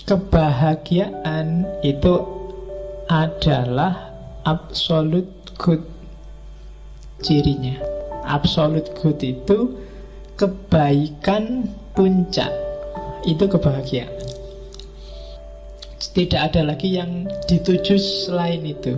Kebahagiaan itu adalah absolute good cirinya. Absolute good itu kebaikan puncak. Itu kebahagiaan. Tidak ada lagi yang dituju selain itu.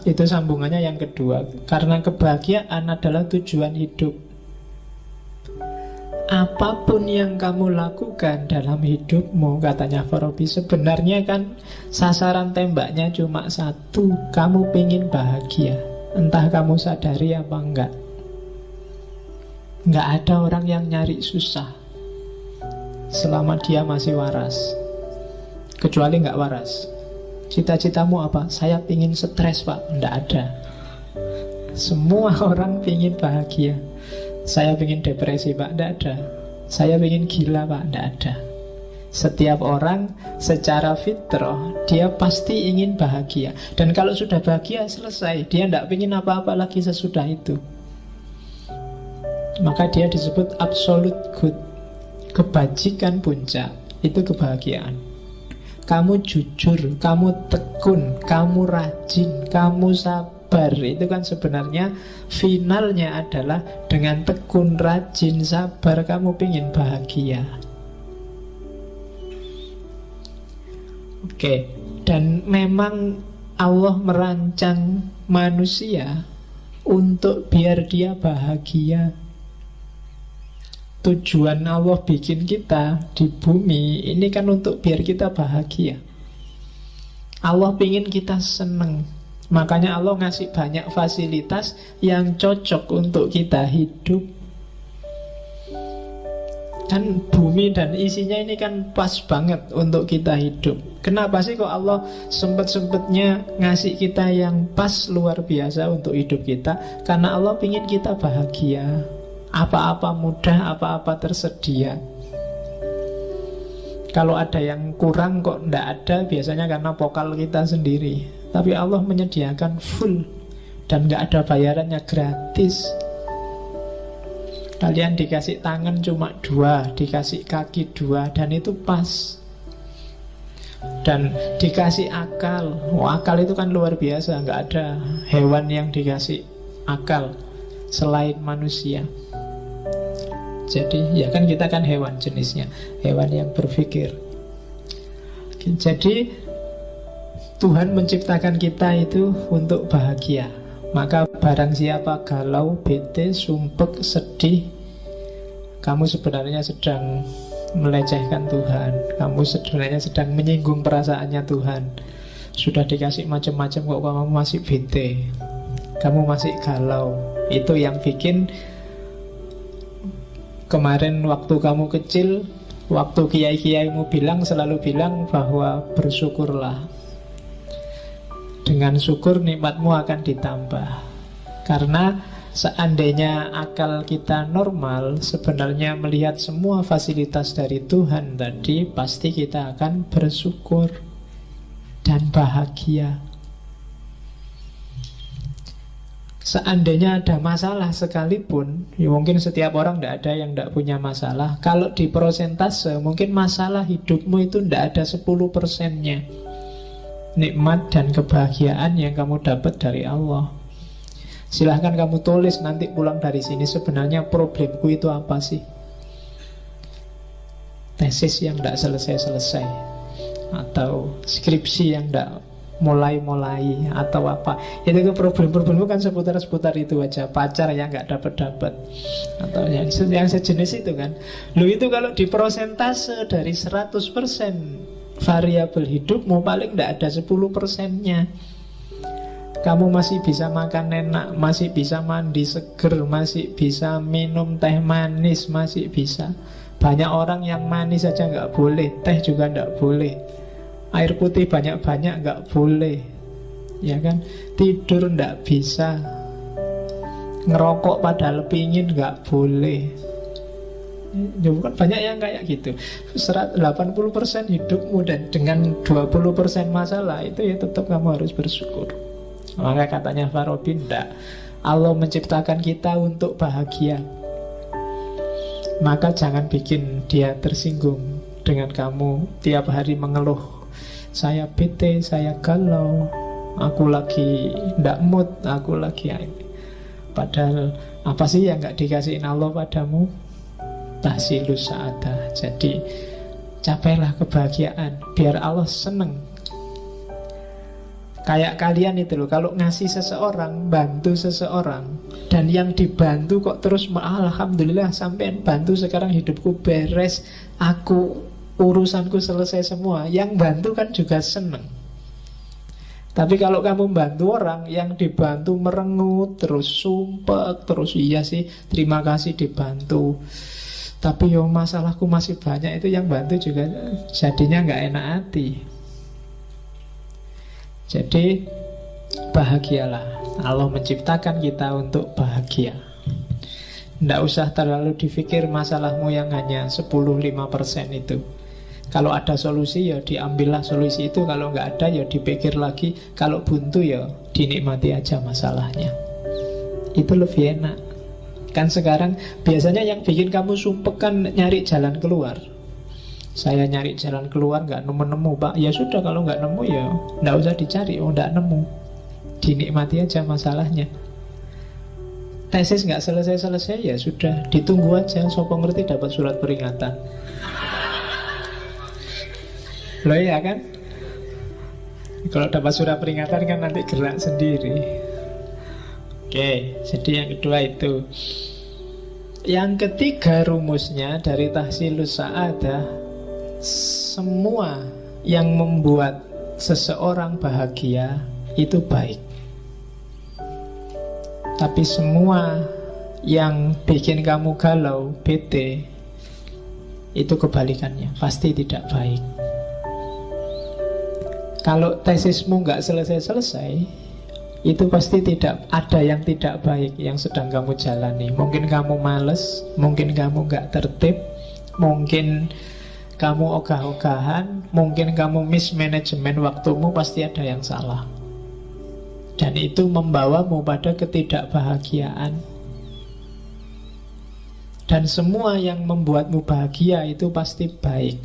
Itu sambungannya yang kedua. Karena kebahagiaan adalah tujuan hidup. Apapun yang kamu lakukan dalam hidupmu, katanya Farabi, sebenarnya kan sasaran tembaknya cuma satu. Kamu pengen bahagia, entah kamu sadari apa enggak. Enggak ada orang yang nyari susah selama dia masih waras. Kecuali enggak waras. Cita-citamu apa? Saya pengen stres, Pak. Enggak ada. Semua orang pengen bahagia. Saya pengen depresi, Pak, tidak ada. Saya pengen gila, Pak, tidak ada. Setiap orang secara fitrah dia pasti ingin bahagia. Dan kalau sudah bahagia selesai, dia tidak pengen apa-apa lagi sesudah itu. Maka dia disebut absolute good. Kebajikan puncak itu kebahagiaan. Kamu jujur, kamu tekun, kamu rajin, kamu sabar. Itu kan sebenarnya finalnya adalah dengan tekun, rajin, sabar, kamu ingin bahagia. Oke, dan memang Allah merancang manusia untuk biar dia bahagia. Tujuan Allah bikin kita di bumi ini kan untuk biar kita bahagia. Allah ingin kita seneng. Makanya Allah ngasih banyak fasilitas yang cocok untuk kita hidup. Kan bumi dan isinya ini kan pas banget untuk kita hidup. Kenapa sih kok Allah sempet-sempetnya ngasih kita yang pas luar biasa untuk hidup kita? Karena Allah ingin kita bahagia. Apa-apa mudah, apa-apa tersedia. Kalau ada yang kurang kok ndak ada, biasanya karena pokal kita sendiri. Tapi Allah menyediakan full. Dan gak ada bayarannya, gratis. Kalian dikasih tangan cuma 2, dikasih kaki 2, dan itu pas. Dan dikasih akal. Akal itu kan luar biasa. Gak ada hewan yang dikasih akal selain manusia. Jadi ya kan kita kan hewan jenisnya, hewan yang berpikir. Jadi Tuhan menciptakan kita itu untuk bahagia. Maka barang siapa galau, bete, sumpek, sedih, kamu sebenarnya sedang melecehkan Tuhan. Kamu sebenarnya sedang menyinggung perasaannya Tuhan. Sudah dikasih macam-macam kok kamu masih bete, kamu masih galau. Itu yang bikin kemarin waktu kamu kecil, waktu kiai-kiaimu selalu bilang bahwa bersyukurlah. Dengan syukur nikmatmu akan ditambah. Karena seandainya akal kita normal, sebenarnya melihat semua fasilitas dari Tuhan tadi, pasti kita akan bersyukur dan bahagia. Seandainya ada masalah sekalipun, ya mungkin setiap orang tidak ada yang tidak punya masalah. Kalau di persentase, mungkin masalah hidupmu itu tidak ada 10%-nya nikmat dan kebahagiaan yang kamu dapat dari Allah. Silahkan kamu tulis nanti pulang dari sini, sebenarnya problemku itu apa sih? Tesis yang tidak selesai-selesai, atau skripsi yang tidak mulai-mulai, atau apa. Itu problem-problemmu kan seputar-seputar itu aja. Pacar yang nggak dapat-dapat, atau yang sejenis itu kan. Lu itu kalau di persentase dari 100% variabel hidupmu, paling tidak ada 10%-nya. Kamu masih bisa makan enak, masih bisa mandi seger, masih bisa minum teh manis, masih bisa. Banyak orang yang manis saja nggak boleh, teh juga nggak boleh, air putih banyak-banyak nggak boleh, ya kan? Tidur nggak bisa, ngerokok padahal pingin nggak boleh. Ya bukan banyak yang kayak gitu. 80% hidupmu dan dengan 20% masalah, itu ya tetap kamu harus bersyukur. Maka katanya Farabi, enggak, Allah menciptakan kita untuk bahagia. Maka jangan bikin dia tersinggung dengan kamu tiap hari mengeluh, saya bete, saya galau, aku lagi ndak mood, aku lagi ini. Padahal apa sih yang gak dikasihin Allah padamu? Tahsilus sa'adah. Jadi capailah kebahagiaan biar Allah seneng. Kayak kalian itu loh, kalau ngasih seseorang, bantu seseorang, dan yang dibantu kok terus alhamdulillah sampean bantu sekarang hidupku beres, aku urusanku selesai semua. Yang bantu kan juga seneng. Tapi kalau kamu bantu orang, yang dibantu merengut, terus sumpek, terus iya sih terima kasih dibantu, tapi yo masalahku masih banyak, itu yang bantu juga jadinya nggak enak hati. Jadi bahagialah. Allah menciptakan kita untuk bahagia. Tidak usah terlalu dipikir masalahmu yang hanya 10-5% itu. Kalau ada solusi ya diambillah solusi itu. Kalau nggak ada ya dipikir lagi. Kalau buntu ya dinikmati aja masalahnya. Itu lebih enak. Kan sekarang biasanya yang bikin kamu sumpek kan nyari jalan keluar. Saya nyari jalan keluar nggak nemu-nemu Pak. Ya sudah, kalau nggak nemu ya nggak usah dicari. Oh nggak nemu, dinikmati aja masalahnya. Tesis nggak selesai-selesai ya sudah, ditunggu aja. Sopo ngerti dapat surat peringatan. Loh ya kan. Kalau dapat surat peringatan kan nanti gerak sendiri. Oke, jadi yang kedua itu. Yang ketiga rumusnya dari tahsilus sa'adah, semua yang membuat seseorang bahagia itu baik. Tapi semua yang bikin kamu galau, bete, itu kebalikannya, pasti tidak baik. Kalau tesismu nggak selesai-selesai, itu pasti tidak ada yang tidak baik yang sedang kamu jalani. Mungkin kamu males, mungkin kamu nggak tertib, mungkin kamu ogah-ogahan, mungkin kamu mismanajemen waktumu, pasti ada yang salah. Dan itu membawamu pada ketidakbahagiaan. Dan semua yang membuatmu bahagia itu pasti baik.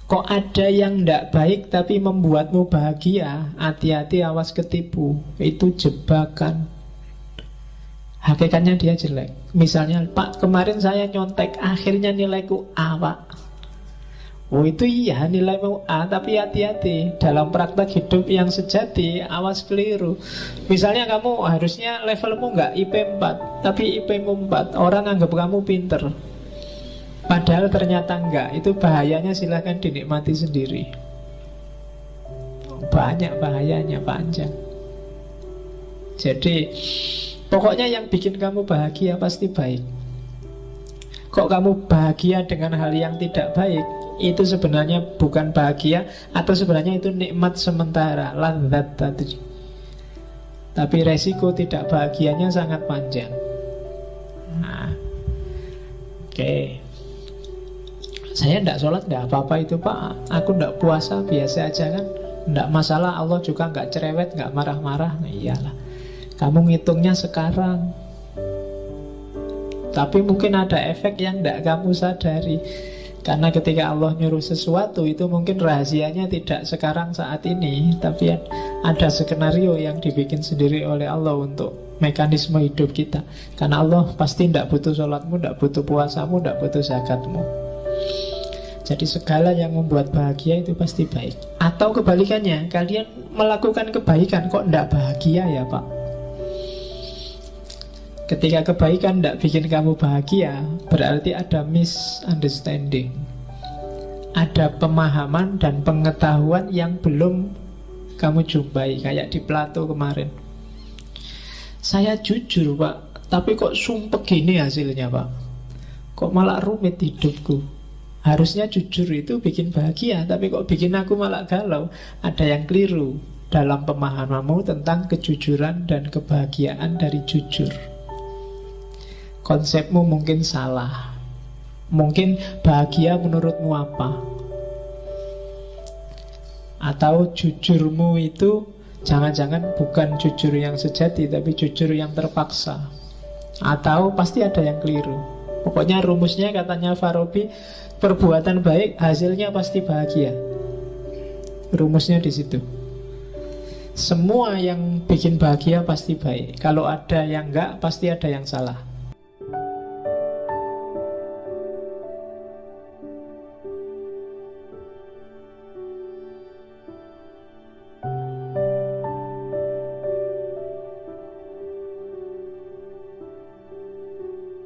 Kok ada yang tidak baik tapi membuatmu bahagia, hati-hati, awas ketipu. Itu jebakan. Hakikatnya dia jelek. Misalnya, Pak kemarin saya nyontek, akhirnya nilaiku A Pak. Oh itu iya, nilaimu A, tapi hati-hati. Dalam praktek hidup yang sejati, awas keliru. Misalnya kamu harusnya levelmu nggak IP 4, tapi IP-mu 4. Orang anggap kamu pinter, padahal ternyata enggak. Itu bahayanya, silahkan dinikmati sendiri. Banyak bahayanya, panjang. Jadi pokoknya yang bikin kamu bahagia pasti baik. Kok kamu bahagia dengan hal yang tidak baik, itu sebenarnya bukan bahagia, atau sebenarnya itu nikmat sementara, ladzat tadi. Tapi resiko tidak bahagianya sangat panjang. Nah, oke. Saya tidak sholat, tidak apa-apa itu Pak. Aku tidak puasa, biasa aja kan. Tidak masalah, Allah juga nggak cerewet, nggak marah-marah. Nah, iyalah. Kamu ngitungnya sekarang. Tapi mungkin ada efek yang tidak kamu sadari. Karena ketika Allah nyuruh sesuatu, itu mungkin rahasianya tidak sekarang saat ini, tapi ada skenario yang dibikin sendiri oleh Allah untuk mekanisme hidup kita. Karena Allah pasti tidak butuh sholatmu, tidak butuh puasamu, tidak butuh zakatmu. Jadi segala yang membuat bahagia itu pasti baik. Atau kebalikannya, kalian melakukan kebaikan kok tidak bahagia ya Pak. Ketika kebaikan tidak bikin kamu bahagia, berarti ada misunderstanding. Ada pemahaman dan pengetahuan yang belum kamu jumpai. Kayak di Plato kemarin. Saya jujur Pak, tapi kok sumpek gini hasilnya Pak. Kok malah rumit hidupku. Harusnya jujur itu bikin bahagia, tapi kok bikin aku malah galau. Ada yang keliru dalam pemahamanmu tentang kejujuran dan kebahagiaan dari jujur. Konsepmu mungkin salah. Mungkin bahagia menurutmu apa? Atau jujurmu itu Jangan-jangan bukan jujur yang sejati, tapi jujur yang terpaksa. Atau pasti ada yang keliru. Pokoknya rumusnya katanya Farabi, perbuatan baik hasilnya pasti bahagia. Rumusnya di situ. Semua yang bikin bahagia pasti baik. Kalau ada yang enggak, pasti ada yang salah.